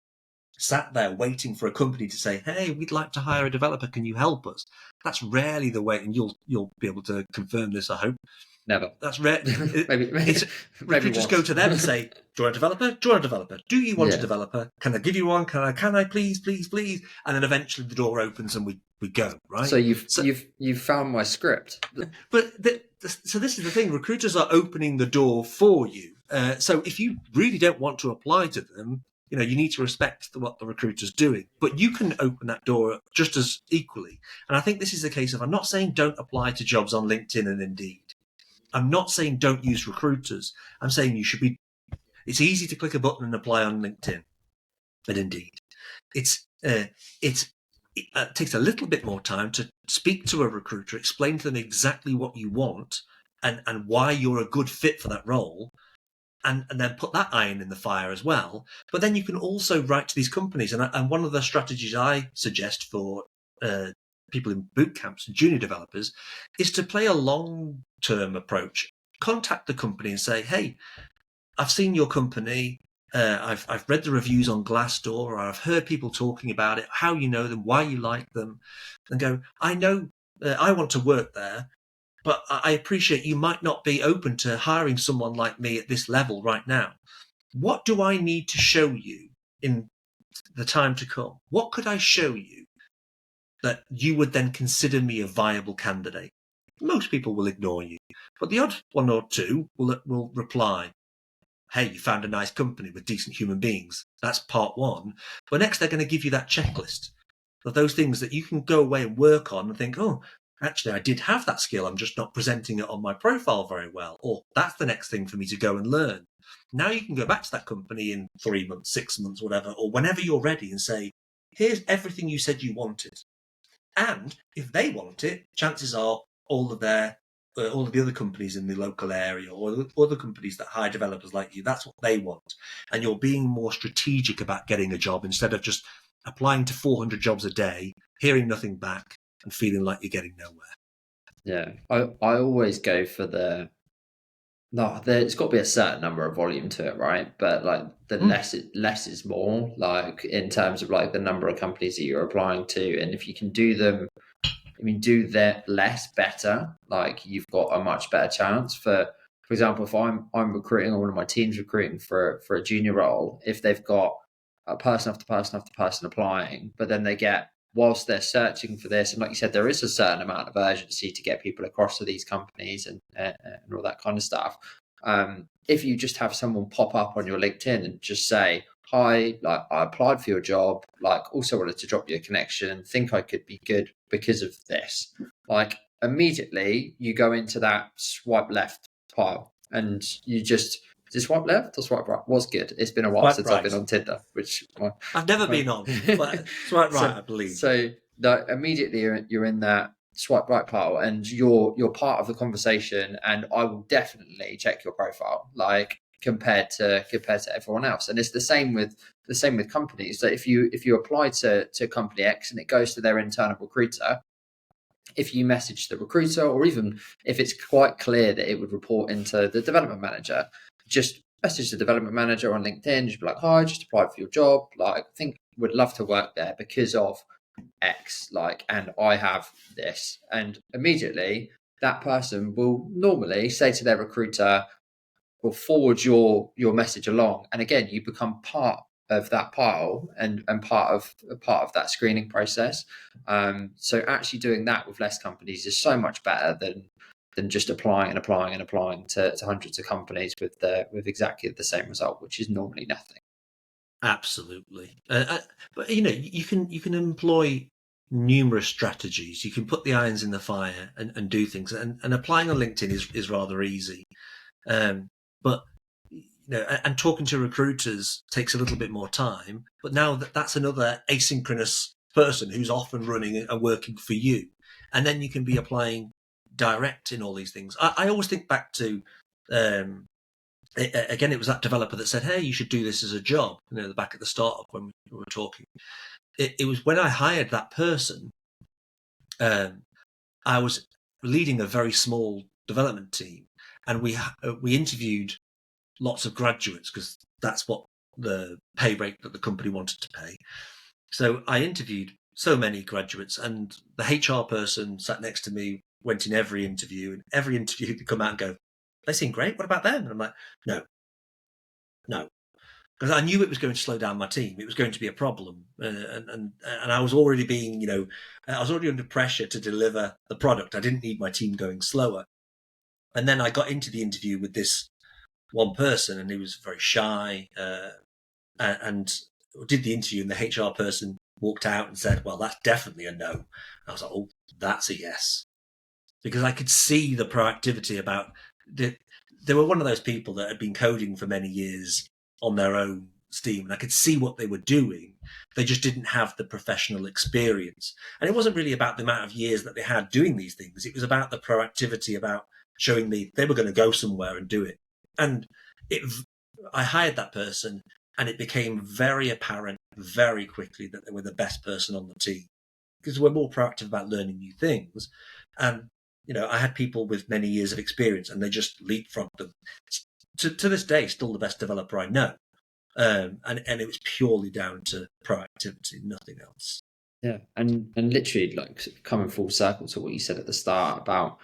sat there waiting for a company to say, hey, we'd like to hire a developer. Can you help us? That's rarely the way, and you'll be able to confirm this, I hope. Never. That's rare. maybe recruiters go to them and say, do you want a developer? Do you want a developer? Do you want a developer? Can I give you one? Can I please? And then eventually the door opens and we go, right? So you've found my script. But so this is the thing. Recruiters are opening the door for you. So if you really don't want to apply to them, you need to respect what the recruiter's doing, but you can open that door just as equally. And I think this is the case of, I'm not saying don't apply to jobs on LinkedIn and Indeed. I'm not saying don't use recruiters. I'm saying it's easy to click a button and apply on LinkedIn and Indeed. It takes a little bit more time to speak to a recruiter, explain to them exactly what you want and why you're a good fit for that role. And then put that iron in the fire as well. But then you can also write to these companies. And one of the strategies I suggest for people in boot camps and junior developers is to play a long-term approach. Contact the company and say, hey, I've seen your company. I've read the reviews on Glassdoor, or I've heard people talking about it, how you know them, why you like them. And go, I know I want to work there. But I appreciate you might not be open to hiring someone like me at this level right now. What do I need to show you in the time to come? What could I show you that you would then consider me a viable candidate? Most people will ignore you, but the odd one or two will reply, hey, you found a nice company with decent human beings. That's part one. But next, they're going to give you that checklist of those things that you can go away and work on and think, oh, actually, I did have that skill. I'm just not presenting it on my profile very well. Or that's the next thing for me to go and learn. Now you can go back to that company in 3 months, 6 months, whatever, or whenever you're ready and say, here's everything you said you wanted. And if they want it, chances are all of the other companies in the local area or the other companies that hire developers like you, that's what they want. And you're being more strategic about getting a job instead of just applying to 400 jobs a day, hearing nothing back, and feeling like you're getting nowhere. Yeah, I always go for there's got to be a certain number of volume to it, right? But like the less is more, like in terms of like the number of companies that you're applying to, and if you can do them, do that less better, like you've got a much better chance. For example, if I'm recruiting or one of my team's recruiting for a junior role, if they've got a person after person after person applying, but then they get, whilst they're searching for this, and like you said, there is a certain amount of urgency to get people across to these companies and all that kind of stuff. If you just have someone pop up on your LinkedIn and just say, hi, like I applied for your job, like also wanted to drop you a connection, think I could be good because of this, like immediately you go into that swipe left pile and you just, is it swipe left or swipe right? Was good. It's been a while since I've been on Tinder, which I've never been on, but swipe right, I believe. So immediately you're in that swipe right pile and you're part of the conversation, and I will definitely check your profile, like compared to everyone else. And it's the same with companies. So if you apply to company X and it goes to their internal recruiter, if you message the recruiter, or even if it's quite clear that it would report into the development manager, just message the development manager on LinkedIn, just be like, hi, just applied for your job, like I think would love to work there because of X, like, and I have this. And immediately that person will normally say to their recruiter, will forward your message along, and again you become part of that pile and part of that screening process. So actually doing that with less companies is so much better than just applying to hundreds of companies with exactly the same result, which is normally nothing. Absolutely. But you can employ numerous strategies. You can put the irons in the fire and do things, and applying on LinkedIn is rather easy. But and talking to recruiters takes a little bit more time. But now that's another asynchronous person who's off and running and working for you, and then you can be applying direct in all these things. I always think back to again, it was that developer that said, hey, you should do this as a job, back at the startup when we were talking. It was when I hired that person, I was leading a very small development team, and we interviewed lots of graduates because that's what the pay rate that the company wanted to pay. So I interviewed so many graduates, and the HR person sat next to me, went in every interview, and every interview they'd come out and go, they seem great, what about them? And I'm like, no. Because I knew it was going to slow down my team. It was going to be a problem. And I was already I was already under pressure to deliver the product. I didn't need my team going slower. And then I got into the interview with this one person, and he was very shy, and did the interview, and the HR person walked out and said, well, that's definitely a no. I was like, oh, that's a yes. Because I could see the proactivity about they were one of those people that had been coding for many years on their own steam, and I could see what they were doing. They just didn't have the professional experience. And it wasn't really about the amount of years that they had doing these things. It was about the proactivity, about showing me they were going to go somewhere and do it. And I hired that person, and it became very apparent very quickly that they were the best person on the team, because we're more proactive about learning new things. And I had people with many years of experience, and they just leapfrogged them. To this day, still the best developer I know. And it was purely down to proactivity, nothing else. Yeah, and literally, like, coming full circle to what you said at the start about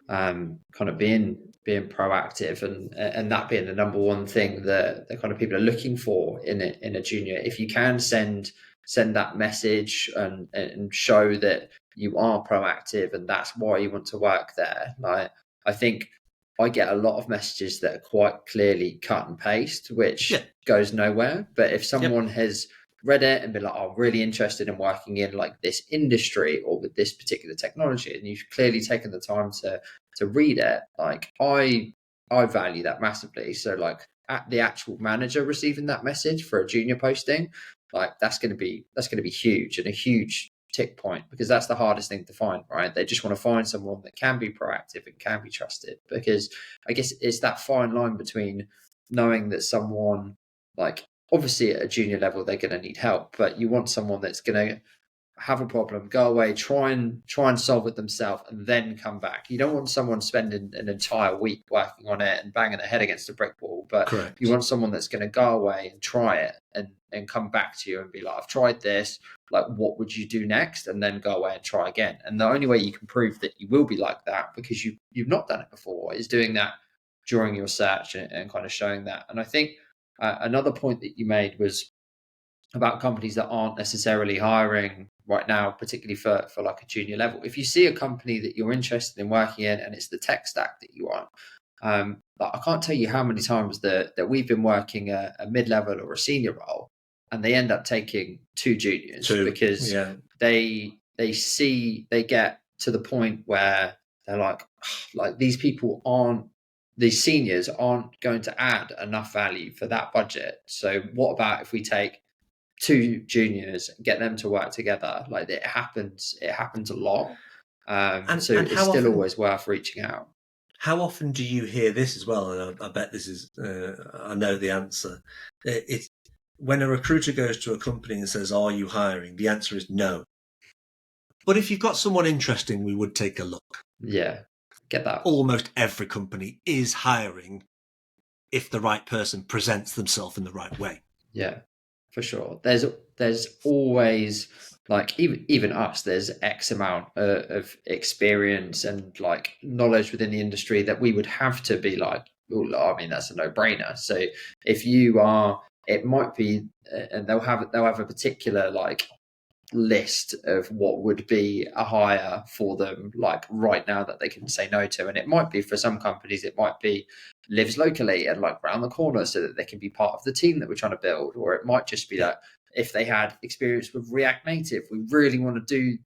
kind of being proactive, and that being the number one thing that the kind of people are looking for in a junior. If you can send that message and show that you are proactive and that's why you want to work there. Like, I think I get a lot of messages that are quite clearly cut and paste, which goes nowhere. But if someone has read it and been like, oh, I'm really interested in working in like this industry or with this particular technology, and you've clearly taken the time to read it, like, I value that massively. So like, at the actual manager receiving that message for a junior posting, like, that's going to be huge, and a huge tick point, because that's the hardest thing to find, right? They just want to find someone that can be proactive and can be trusted, because I guess it's that fine line between knowing that someone, like, obviously at a junior level they're going to need help, but you want someone that's going to have a problem, go away, try and solve it themselves, and then come back. You don't want someone spending an entire week working on it and banging their head against a brick wall, but Correct. You want someone that's going to go away and try it and come back to you and be like, I've tried this, like, what would you do next? And then go away and try again. And the only way you can prove that you will be like that, because you've not done it before, is doing that during your search and kind of showing that. And I think another point that you made was about companies that aren't necessarily hiring right now, particularly for like a junior level. If you see a company that you're interested in working in and it's the tech stack that you want, like, I can't tell you how many times that we've been working a mid-level or a senior role, and they end up taking two juniors because they get to the point where they're like these seniors aren't going to add enough value for that budget. So what about if we take two juniors, get them to work together? Like, it happens a lot. So it's still always worth reaching out. How often do you hear this as well? And I bet this is, I know the answer. It's when a recruiter goes to a company and says, are you hiring? The answer is no. But if you've got someone interesting, we would take a look. Yeah, get that. Almost every company is hiring if the right person presents themselves in the right way. Yeah, for sure. There's always, like, even us, there's X amount of experience and like knowledge within the industry that we would have to be like, oh, I mean, that's a no-brainer. So if you are, it might be, and they'll have a particular like list of what would be a hire for them, like, right now, that they can say no to. And it might be, for some companies, it might be lives locally and like round the corner so that they can be part of the team that we're trying to build. Or it might just be that if they had experience with React Native, we really want to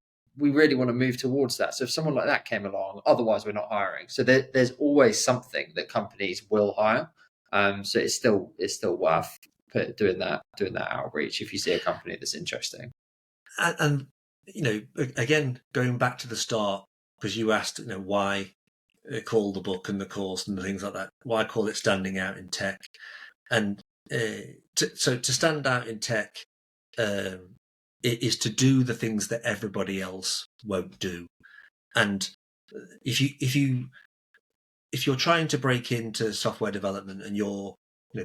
move towards that. So if someone like that came along, otherwise we're not hiring. So there's always something that companies will hire. So it's still worth doing that outreach if you see a company that's interesting. And again, going back to the start, because you asked, why call the book and the course and the things like that, why call it Standing Out in Tech? And so to stand out in tech, it is to do the things that everybody else won't do. And if you're trying to break into software development and you're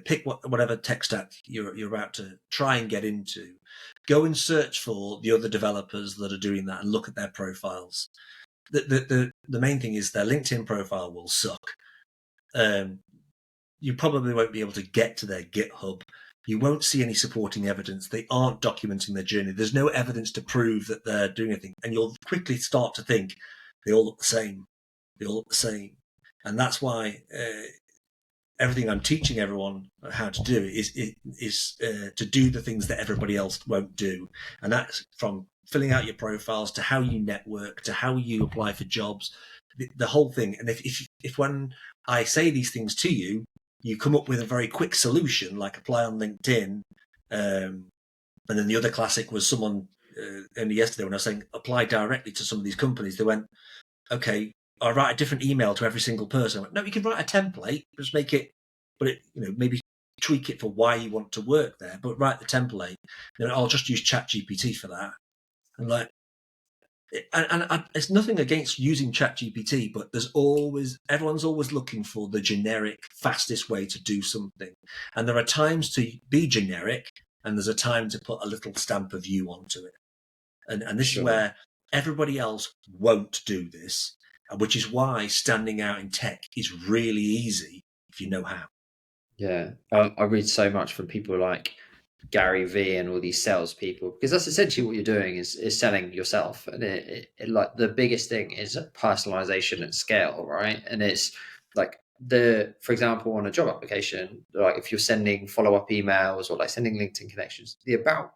pick whatever tech stack you're about to try and get into, go and search for the other developers that are doing that and look at their profiles. The main thing is their LinkedIn profile will suck. You probably won't be able to get to their GitHub. You won't see any supporting evidence. They aren't documenting their journey. There's no evidence to prove that they're doing anything. And you'll quickly start to think they all look the same. And that's why everything I'm teaching everyone how to do is to do the things that everybody else won't do. And that's from filling out your profiles to how you network, to how you apply for jobs, the whole thing. And if when I say these things to you, you come up with a very quick solution, like apply on LinkedIn. And then the other classic was someone only yesterday when I was saying apply directly to some of these companies, they went, okay, I write a different email to every single person. I went, no, you can write a template, just make it, but it, maybe tweak it for why you want to work there, but write the template. Then I'll just use ChatGPT for that. And it's nothing against using ChatGPT, but everyone's always looking for the generic, fastest way to do something. And there are times to be generic, and there's a time to put a little stamp of you onto it. And this is where everybody else won't do this, which is why standing out in tech is really easy if you know how. Yeah, I read so much from people like Gary Vee and all these salespeople, because that's essentially what you're doing is selling yourself. And it like the biggest thing is personalization at scale, right? And it's like for example, on a job application, like if you're sending follow-up emails or like sending LinkedIn connections, the about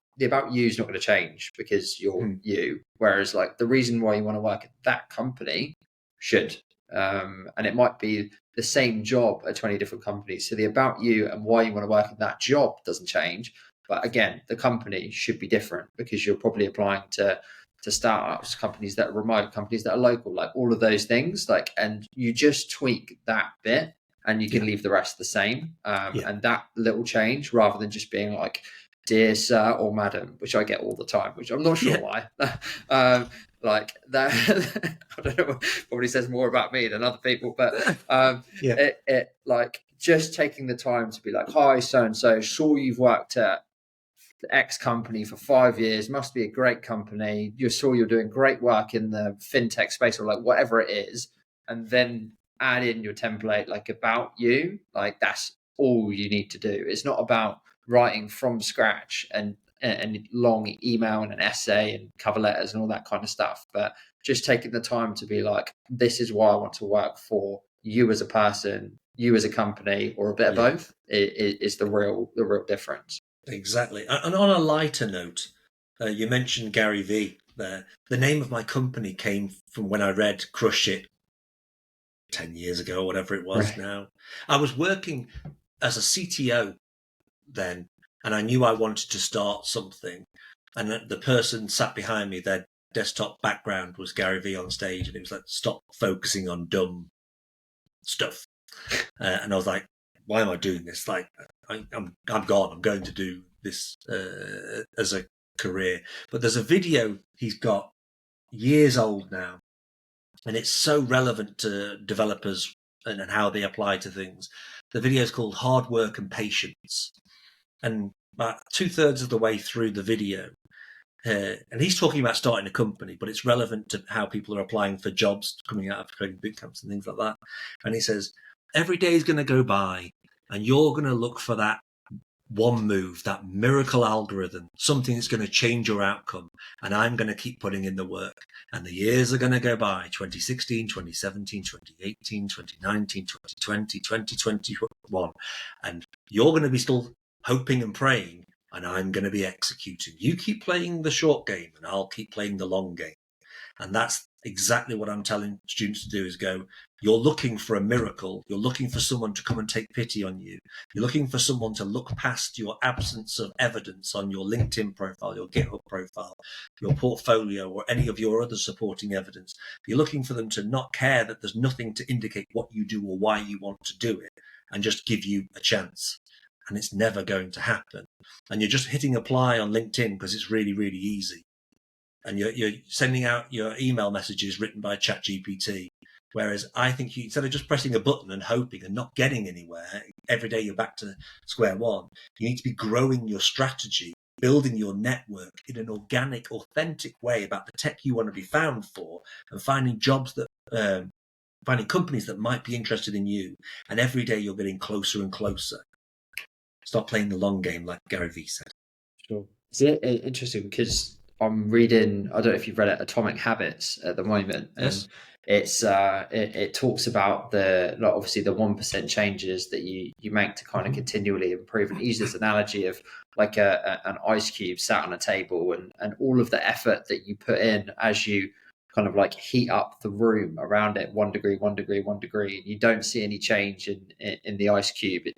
you is not going to change because you're you. Whereas like the reason why you want to work at that company should. And it might be the same job at 20 different companies. So the about you and why you want to work at that job doesn't change. But again, the company should be different because you're probably applying to startups, companies that are remote, companies that are local, like all of those things. Like, and you just tweak that bit and you can leave the rest the same. And that little change, rather than just being like, dear sir or madam, which I get all the time, which I'm not sure why. Like that, I don't know, probably says more about me than other people, but it like just taking the time to be like, hi, so-and-so, sure you've worked at the X company for 5 years, must be a great company. You're sure you're doing great work in the fintech space or like whatever it is. And then add in your template, like about you, like that's all you need to do. It's not about writing from scratch and long email and an essay and cover letters and all that kind of stuff, but just taking the time to be like, this is why I want to work for you as a person, you as a company, or a bit of both is the real difference. Exactly. And on a lighter note, you mentioned Gary Vee there. The name of my company came from when I read Crush It 10 years ago, or whatever it was now. I was working as a CTO then, and I knew I wanted to start something. And the person sat behind me, their desktop background was Gary Vee on stage, and it was like, stop focusing on dumb stuff. And I was like, why am I doing this? Like, I'm gone. I'm going to do this as a career. But there's a video he's got, years old now, and it's so relevant to developers and how they apply to things. The video is called Hard Work and Patience. And about 2/3 of the way through the video, and he's talking about starting a company, but it's relevant to how people are applying for jobs, coming out of creating boot camps and things like that. And he says, every day is going to go by and you're going to look for that one move, that miracle algorithm, something that's going to change your outcome. And I'm going to keep putting in the work. And the years are going to go by, 2016, 2017, 2018, 2019, 2020, 2021. And you're going to be still hoping and praying, and I'm going to be executing. You keep playing the short game and I'll keep playing the long game. And that's exactly what I'm telling students to do, is go, you're looking for a miracle. You're looking for someone to come and take pity on you. You're looking for someone to look past your absence of evidence on your LinkedIn profile, your GitHub profile, your portfolio, or any of your other supporting evidence. You're looking for them to not care that there's nothing to indicate what you do or why you want to do it, and just give you a chance. And it's never going to happen. And you're just hitting apply on LinkedIn because it's really, really easy. And you're sending out your email messages written by ChatGPT. Whereas I think instead of just pressing a button and hoping and not getting anywhere, every day you're back to square one. You need to be growing your strategy, building your network in an organic, authentic way about the tech you want to be found for, and finding jobs that, finding companies that might be interested in you. And every day you're getting closer and closer. Stop playing the long game, like Gary Vee said. Sure. It's interesting because I'm reading, I don't know if you've read it, Atomic Habits at the moment. Yes. And it talks about obviously the 1% changes that you make to kind of continually improve, and use this analogy of like an ice cube sat on a table, and all of the effort that you put in as you kind of like heat up the room around it 1 degree, 1 degree, 1 degree, and you don't see any change in the ice cube. It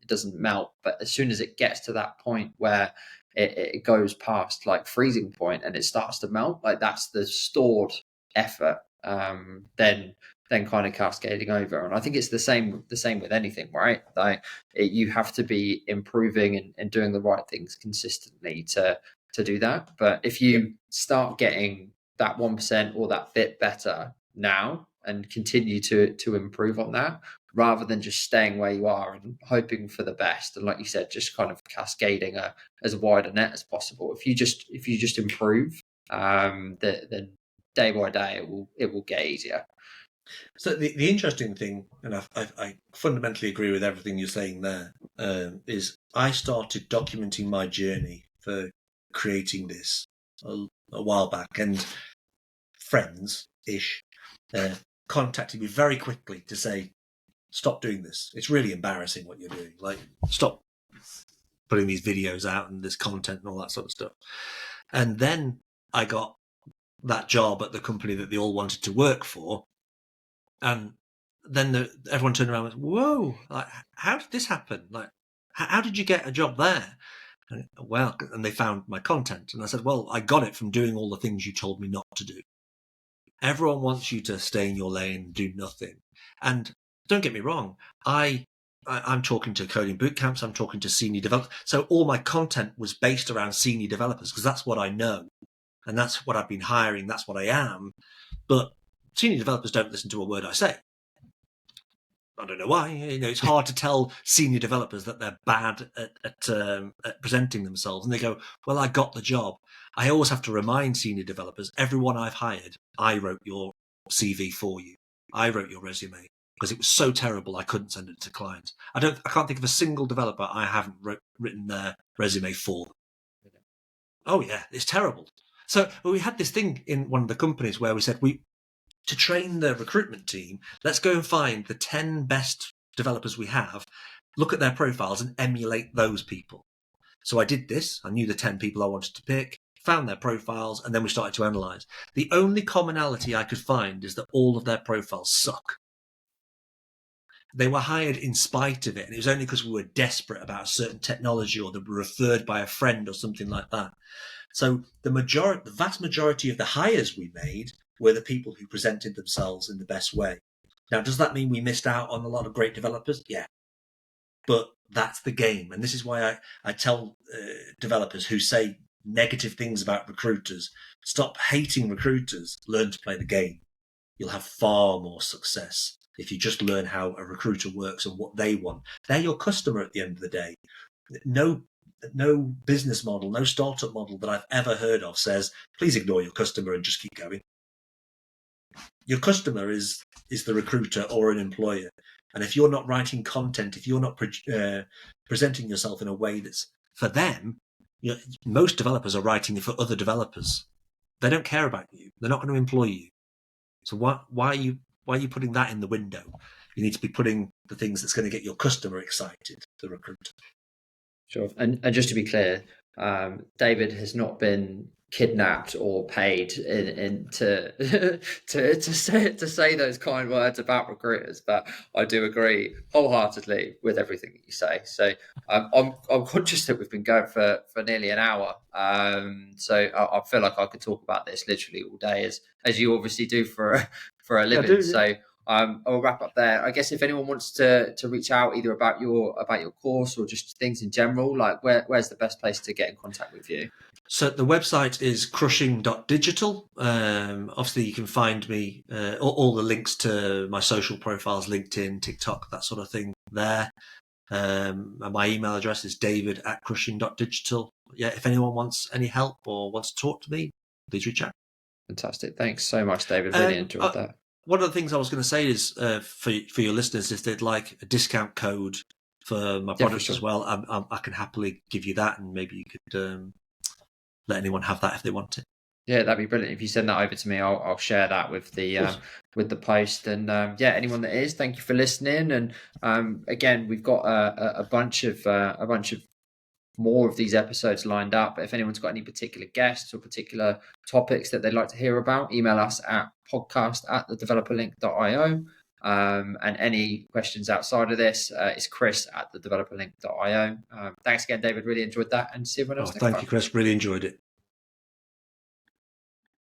doesn't melt, but as soon as it gets to that point where it goes past like freezing point and it starts to melt, like that's the stored effort, then kind of cascading over. And I think it's the same with anything, right? Like you have to be improving and doing the right things consistently to do that. But if you start getting that 1% or that bit better now and continue to improve on that, rather than just staying where you are and hoping for the best, and like you said, just kind of cascading as wide a net as possible. If you just improve, then day by day it will get easier. So the interesting thing, and I fundamentally agree with everything you're saying there, is I started documenting my journey for creating this a while back, and friends-ish contacted me very quickly to say, stop doing this. It's really embarrassing what you're doing. Like, stop putting these videos out and this content and all that sort of stuff. And then I got that job at the company that they all wanted to work for. And then everyone turned around and went, whoa, like, how did this happen? Like, how did you get a job there? And they found my content. And I said, well, I got it from doing all the things you told me not to do. Everyone wants you to stay in your lane and do nothing. And don't get me wrong, I'm talking to coding boot camps, I'm talking to senior developers. So all my content was based around senior developers because that's what I know. And that's what I've been hiring. That's what I am. But senior developers don't listen to a word I say. I don't know why. It's hard to tell senior developers that they're bad at presenting themselves. And they go, well, I got the job. I always have to remind senior developers, everyone I've hired, I wrote your CV for you. I wrote your resume because it was so terrible I couldn't send it to clients. I can't think of a single developer I haven't written their resume for. Oh yeah, it's terrible. So we had this thing in one of the companies where we said, to train the recruitment team, let's go and find the 10 best developers we have, look at their profiles and emulate those people. So I did this. I knew the 10 people I wanted to pick, found their profiles, and then we started to analyze. The only commonality I could find is that all of their profiles suck. They were hired in spite of it, and it was only because we were desperate about a certain technology or they were referred by a friend or something like that. So the vast majority of the hires we made were the people who presented themselves in the best way. Now, does that mean we missed out on a lot of great developers? Yeah. But that's the game. And this is why I tell developers who say negative things about recruiters, stop hating recruiters, learn to play the game. You'll have far more success if you just learn how a recruiter works and what they want. They're your customer at the end of the day. No business model, no startup model that I've ever heard of says, please ignore your customer and just keep going. Your customer is the recruiter or an employer. And if you're not writing content, if you're not presenting yourself in a way that's for them, most developers are writing it for other developers. They don't care about you. They're not going to employ you. So why are you putting that in the window? You need to be putting the things that's going to get your customer excited, the recruiter. Sure. And just to be clear, David has not been kidnapped or paid to say those kind words about recruiters, but I do agree wholeheartedly with everything that you say. So I'm conscious that we've been going for nearly an hour, so I feel like I could talk about this literally all day, as you obviously do for a living. Yeah, so I'll wrap up there. I guess if anyone wants to reach out either about your course or just things in general, like where's the best place to get in contact with you? So the website is crushing.digital. Obviously, you can find me, all the links to my social profiles, LinkedIn, TikTok, that sort of thing there. And my email address is david@crushing.digital. Yeah, if anyone wants any help or wants to talk to me, please reach out. Fantastic. Thanks so much, David. Really enjoyed that. One of the things I was going to say is for your listeners, if they'd like a discount code for my products as well, I can happily give you that, and maybe you could let anyone have that if they want it. Yeah, that'd be brilliant. If you send that over to me, I'll share that with the post. And yeah, anyone that is, thank you for listening. And again, we've got a bunch of more of these episodes lined up. But if anyone's got any particular guests or particular topics that they'd like to hear about, email us at podcast@thedeveloperlink.io. And any questions outside of this is chris@thedeveloperlink.io. Thanks again, David. Really enjoyed that, and see everyone else next Thank time. you, Chris. Really enjoyed it.